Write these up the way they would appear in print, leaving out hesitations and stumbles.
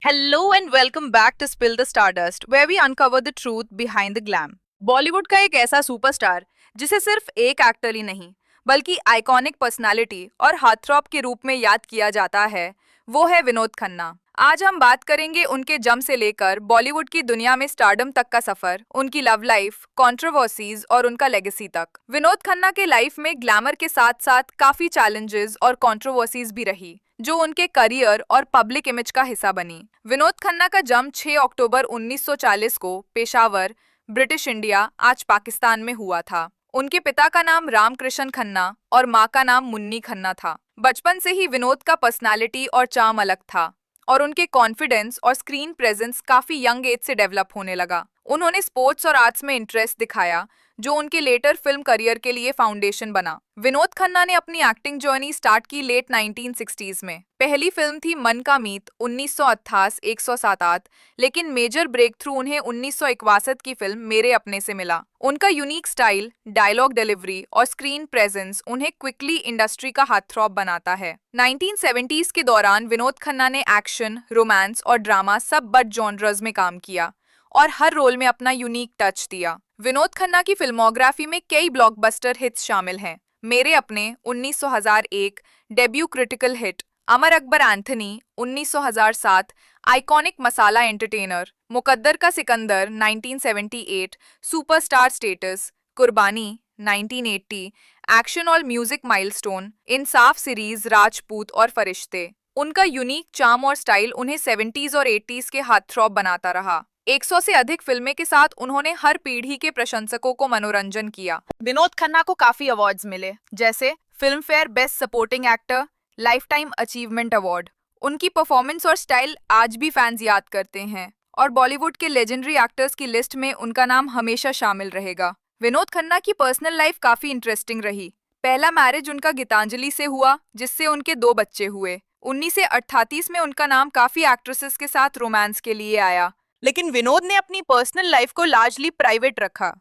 Hello and welcome back to Spill the Stardust, where we uncover the truth behind the glam. Bollywood का एक ऐसा superstar जिसे सिर्फ एक एक्टर ही नहीं बल्कि आइकॉनिक पर्सनालिटी और हार्टथ्रॉब के रूप में याद किया जाता है, वो है विनोद खन्ना। आज हम बात करेंगे उनके जम से लेकर बॉलीवुड की दुनिया में स्टारडम तक का सफर, उनकी लव लाइफ, कंट्रोवर्सीज और उनका लेगेसी तक। विनोद खन्ना के लाइफ में ग्लैमर के साथ साथ काफी चैलेंजेस और कंट्रोवर्सीज भी रही, जो उनके करियर और पब्लिक इमेज का हिस्सा बनी। विनोद खन्ना का जन्म 6 अक्टूबर 1940 को पेशावर, ब्रिटिश इंडिया, आज पाकिस्तान में हुआ था। उनके पिता का नाम रामकृष्ण खन्ना और माँ का नाम मुन्नी खन्ना था। बचपन से ही विनोद का पर्सनालिटी और चार्म अलग था और उनके कॉन्फिडेंस और स्क्रीन प्रेजेंस काफी यंग एज से डेवलप होने लगा। उन्होंने स्पोर्ट्स और आर्ट्स में इंटरेस्ट दिखाया, जो उनके लेटर फिल्म करियर के लिए फाउंडेशन बना। विनोद खन्ना ने अपनी एक्टिंग जर्नी स्टार्ट की लेट 1960s में। पहली फिल्म थी मन का मीत 1988-107, लेकिन मेजर ब्रेक थ्रू उन्हें 1961 की फिल्म मेरे अपने से मिला। उनका यूनिक स्टाइल, डायलॉग डिलीवरी और स्क्रीन प्रेजेंस उन्हें क्विकली इंडस्ट्री का हार्टथ्रॉब बनाता है। 1970s के दौरान विनोद खन्ना ने एक्शन, रोमांस और ड्रामा सब बट जॉनर्स में काम किया और हर रोल में अपना यूनिक टच दिया। विनोद खन्ना की फिल्मोग्राफी में कई ब्लॉकबस्टर हिट्स शामिल हैं। मेरे अपने 1901 debut critical hit, Amar Akbar Anthony 1907 iconic मसाला एंटरटेनर, मुकद्दर का सिकंदर 1978 सुपरस्टार स्टेटस, कुर्बानी 1980 एक्शन और म्यूजिक माइलस्टोन, इंसाफ सीरीज, राजपूत और फरिश्ते। उनका यूनिक चार्म और स्टाइल उन्हें 70s और 80s के हार्टथ्रॉब बनाता रहा। 100 से अधिक फिल्में के साथ उन्होंने हर पीढ़ी के प्रशंसकों को मनोरंजन किया। विनोद खन्ना को काफी अवार्ड्स मिले, जैसे film fair best supporting actor, life time achievement award. उनकी परफॉर्मेंस और स्टाइल आज भी फैंस याद करते हैं और बॉलीवुड के लेजेंडरी एक्टर्स की लिस्ट में उनका नाम हमेशा शामिल रहेगा। विनोद खन्ना की पर्सनल लाइफ काफी इंटरेस्टिंग रही। पहला मैरिज उनका गीतांजलि से हुआ, जिससे उनके 2 बच्चे हुए। 1938 में उनका नाम काफी एक्ट्रेसेस के साथ रोमांस के लिए आया, लेकिन विनोद ने अपनी पर्सनल लाइफ को लार्जली प्राइवेट रखा।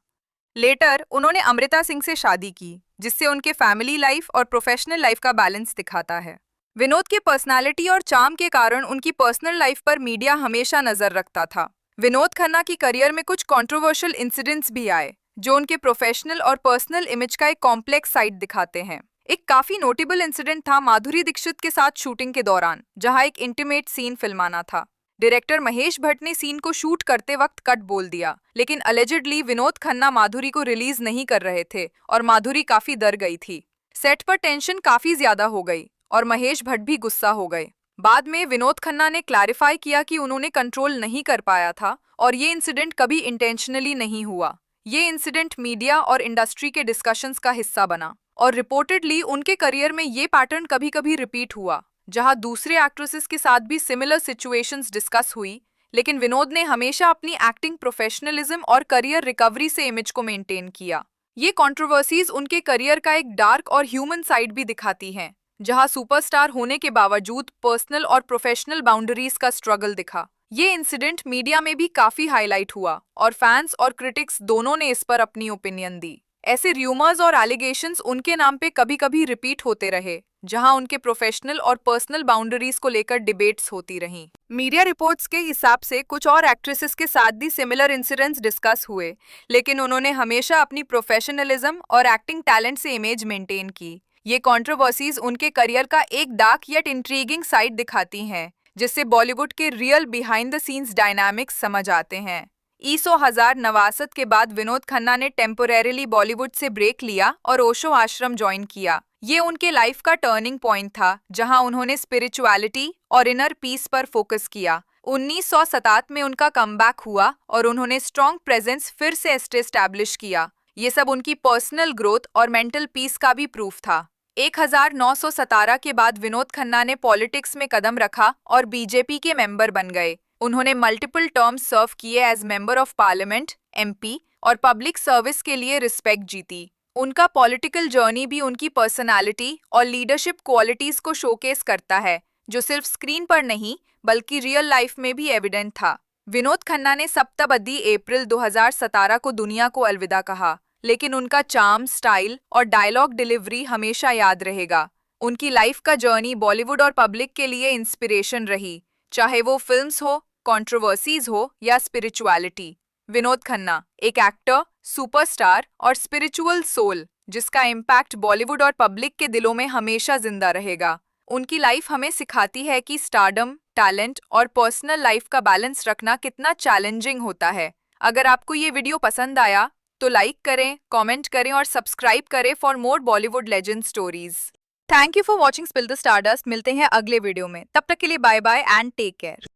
लेटर उन्होंने अमृता सिंह से शादी की, जिससे उनके फैमिली लाइफ और प्रोफेशनल लाइफ का बैलेंस दिखाता है। विनोद की पर्सनालिटी और चार्म के कारण उनकी पर्सनल लाइफ पर मीडिया हमेशा नजर रखता था। विनोद खन्ना की करियर में कुछ कंट्रोवर्शियल इंसिडेंट्स भी आए, जो उनके प्रोफेशनल और पर्सनल इमेज का एक कॉम्प्लेक्स साइड दिखाते हैं। एक काफी नोटेबल इंसिडेंट था माधुरी दीक्षित के साथ शूटिंग के दौरान, जहां एक इंटीमेट सीन फिल्माना था। डायरेक्टर महेश भट्ट ने सीन को शूट करते वक्त कट बोल दिया, लेकिन अलेजिडली विनोद खन्ना माधुरी को रिलीज नहीं कर रहे थे और माधुरी काफी डर गई थी। सेट पर टेंशन काफी ज्यादा हो गई और महेश भट्ट भी गुस्सा हो गए। बाद में विनोद खन्ना ने क्लैरिफाई किया कि उन्होंने कंट्रोल नहीं कर पाया था और ये इंसिडेंट कभी इंटेंशनली नहीं हुआ। ये इंसिडेंट मीडिया और इंडस्ट्री के डिस्कशंस का हिस्सा बना और रिपोर्टेडली उनके करियर में ये पैटर्न कभी कभी रिपीट हुआ, जहां दूसरे एक्ट्रेसेस के साथ भी सिमिलर सिचुएशंस डिस्कस हुई, लेकिन विनोद ने हमेशा अपनी एक्टिंग प्रोफेशनलिज्म और करियर रिकवरी से इमेज को मेंटेन किया। ये कंट्रोवर्सीज उनके करियर का एक डार्क और ह्यूमन साइड भी दिखाती हैं, जहां सुपरस्टार होने के बावजूद पर्सनल और प्रोफेशनल बाउंड्रीज का स्ट्रगल दिखा। ये इंसिडेंट मीडिया में भी काफी हाईलाइट हुआ और फैंस और क्रिटिक्स दोनों ने इस पर अपनी ओपिनियन दी। ऐसे र्यूमर्स और एलिगेशंस उनके नाम पे कभी कभी रिपीट होते रहे, जहां उनके प्रोफेशनल और पर्सनल बाउंड्रीज को लेकर डिबेट्स होती रहीं। मीडिया रिपोर्ट्स के हिसाब से कुछ और एक्ट्रेसेस के साथ भी सिमिलर इंसिडेंट्स डिस्कस हुए, लेकिन उन्होंने हमेशा अपनी प्रोफेशनलिज्म और एक्टिंग टैलेंट से इमेज मेंटेन की। ये कंट्रोवर्सीज उनके करियर का एक डार्क येट इंट्रीगिंग साइड दिखाती हैं, जिससे बॉलीवुड के real behind the scenes dynamics समझ आते हैं। ईसो 1969 के बाद विनोद खन्ना ने टेम्पोरेरीली बॉलीवुड से ब्रेक लिया और ओशो आश्रम ज्वाइन किया। ये उनके लाइफ का टर्निंग पॉइंट था, जहां उन्होंने स्पिरिचुअलिटी और इनर पीस पर फोकस किया। 1907 में उनका कमबैक हुआ और उन्होंने स्ट्रॉन्ग प्रेजेंस फिर से एस्टैब्लिश किया। ये सब उनकी पर्सनल ग्रोथ और मेंटल पीस का भी प्रूफ था। 1917 के बाद विनोद खन्ना ने पॉलिटिक्स में कदम रखा और बीजेपी के मेंबर बन गए। उन्होंने मल्टीपल टर्म्स सर्व किए as member of parliament (MP) और पब्लिक सर्विस के लिए रिस्पेक्ट जीती। उनका पॉलिटिकल जर्नी भी उनकी पर्सनालिटी और लीडरशिप क्वालिटीज को शोकेस करता है, जो सिर्फ स्क्रीन पर नहीं बल्कि रियल लाइफ में भी एविडेंट था। विनोद खन्ना ने सप्तबदी अप्रैल 2017 को दुनिया को अलविदा कहा, लेकिन उनका चार्म, स्टाइल और डायलॉग डिलीवरी हमेशा याद रहेगा। उनकी लाइफ का जर्नी बॉलीवुड और पब्लिक के लिए इंस्पिरेशन रही, चाहे वो फिल्म्स हो, कंट्रोवर्सीज हो या स्पिरिचुअलिटी। विनोद खन्ना, एक एक्टर, सुपरस्टार और स्पिरिचुअल सोल जिसका इम्पैक्ट बॉलीवुड और पब्लिक के दिलों में हमेशा जिंदा रहेगा। उनकी लाइफ हमें सिखाती है कि स्टारडम, टैलेंट और पर्सनल लाइफ का बैलेंस रखना कितना चैलेंजिंग होता है। अगर आपको ये वीडियो पसंद आया तो लाइक करें, कमेंट करें और सब्सक्राइब करें for more Bollywood legend stories. Thank you for watching spill the stardust. मिलते हैं अगले वीडियो में, तब तक के लिए bye bye and take care.